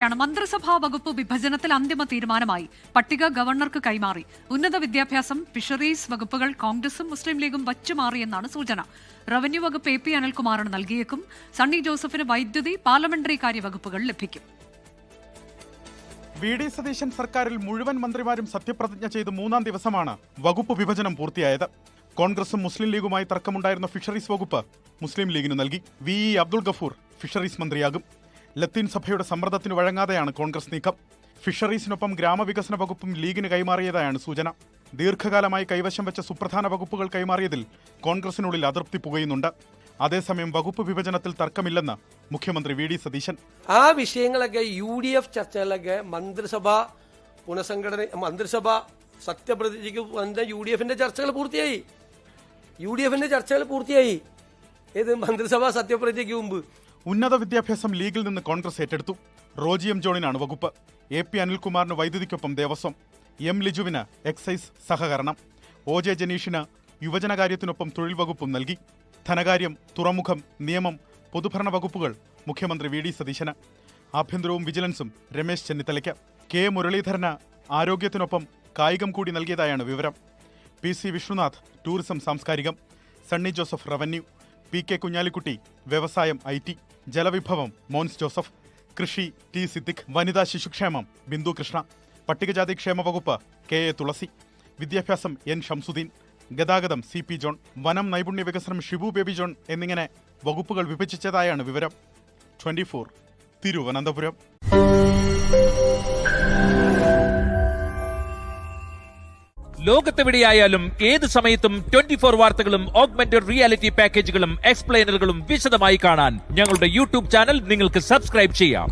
മന്ത്രിസഭാ വകുപ്പ് വിഭജനത്തിൽ അന്തിമ തീരുമാനമായി. പട്ടിക ഗവർണർക്ക് കൈമാറി. ഉന്നത വിദ്യാഭ്യാസം, ഫിഷറീസ് വകുപ്പുകൾ കോൺഗ്രസും മുസ്ലിം ലീഗും വച്ചുമാറിയെന്നാണ് സൂചന. റവന്യൂ വകുപ്പ് AP അനിൽകുമാറിന് നൽകിയേക്കും. സണ്ണി ജോസഫിന് വൈദ്യുതി, പാർലമെന്ററി കാര്യ വകുപ്പുകൾ ലഭിക്കും. VD സതീശൻ സർക്കാരിൽ മുഴുവൻ മന്ത്രിമാരും സത്യപ്രതിജ്ഞ ചെയ്ത് 3-ാം ദിവസമാണ് വകുപ്പ് വിഭജനം പൂർത്തിയായത്. കോൺഗ്രസും മുസ്ലിം ലീഗുമായി തർക്കമുണ്ടായിരുന്ന ഫിഷറീസ് വകുപ്പ് മുസ്ലിം ലീഗിന് നൽകി. VE അബ്ദുൾ ഗഫൂർ ഫിഷറീസ് മന്ത്രിയാകും. ലത്തീൻ സഭയുടെ സമ്മർദ്ദത്തിന് വഴങ്ങാതെയാണ് കോൺഗ്രസ് നീക്കം. ഫിഷറീസിനൊപ്പം ഗ്രാമവികസന വകുപ്പും ലീഗിന് കൈമാറിയതായാണ് സൂചന. ദീർഘകാലമായി കൈവശം വെച്ച സുപ്രധാന വകുപ്പുകൾ കൈമാറിയതിൽ കോൺഗ്രസിനുള്ളിൽ അതൃപ്തി പുകയുന്നുണ്ട്. അതേസമയം വകുപ്പ് വിഭജനത്തിൽ തർക്കമില്ലെന്ന് മുഖ്യമന്ത്രി VD സതീശൻ. ആ വിഷയങ്ങളൊക്കെ UDF ചർച്ചകളിലൊക്കെ മന്ത്രിസഭ പുനഃസംഘടന, മന്ത്രിസഭ സത്യപ്രതിജ്ഞയ്ക്ക് UDFന്റെ ചർച്ചകൾ പൂർത്തിയായി. ഏത് മന്ത്രിസഭ സത്യപ്രതിജ്ഞയ്ക്ക് മുമ്പ് ഉന്നത വിദ്യാഭ്യാസം ലീഗിൽ നിന്ന് കോൺഗ്രസ് ഏറ്റെടുത്തു. റോജി M ജോണിനാണ് വകുപ്പ്. AP അനിൽകുമാറിന് വൈദ്യുതിക്കൊപ്പം ദേവസ്വം, M ലിജുവിന് എക്സൈസ് സഹകരണം, OJ ജനീഷിന് യുവജനകാര്യത്തിനൊപ്പം തൊഴിൽ വകുപ്പും നൽകി. ധനകാര്യം, തുറമുഖം, നിയമം, പൊതുഭരണ വകുപ്പുകൾ മുഖ്യമന്ത്രി VD സതീശന്. ആഭ്യന്തരവും വിജിലൻസും രമേശ് ചെന്നിത്തലയ്ക്ക്. K മുരളീധരന് ആരോഗ്യത്തിനൊപ്പം കായികം കൂടി നൽകിയതായാണ് വിവരം. PC വിഷ്ണുനാഥ് ടൂറിസം സാംസ്കാരികം, സണ്ണി ജോസഫ് റവന്യൂ, PK കുഞ്ഞാലിക്കുട്ടി വ്യവസായം IT, ജലവിഭവം മോൻസ് ജോസഫ്, കൃഷി T സിദ്ദിഖ്, വനിതാ ശിശുക്ഷേമം ബിന്ദു കൃഷ്ണ, പട്ടികജാതി ക്ഷേമ വകുപ്പ് KA തുളസി, വിദ്യാഭ്യാസം N ഷംസുദ്ദീൻ, ഗതാഗതം CP ജോൺ, വനം നൈപുണ്യ വികസനം ഷിബു ബേബി ജോൺ എന്നിങ്ങനെ വകുപ്പുകൾ വിഭജിച്ചതായാണ് വിവരം. 24 തിരുവനന്തപുരം. ലോകത്തെവിടെയായാലും ഏത് സമയത്തും 24 വാർത്തകളും ഓഗ്മെന്റഡ് റിയാലിറ്റി പാക്കേജുകളും എക്സ്പ്ലെയിനറുകളും വിശദമായി കാണാൻ ഞങ്ങളുടെ YouTube ചാനൽ നിങ്ങൾക്ക് സബ്സ്ക്രൈബ് ചെയ്യാം.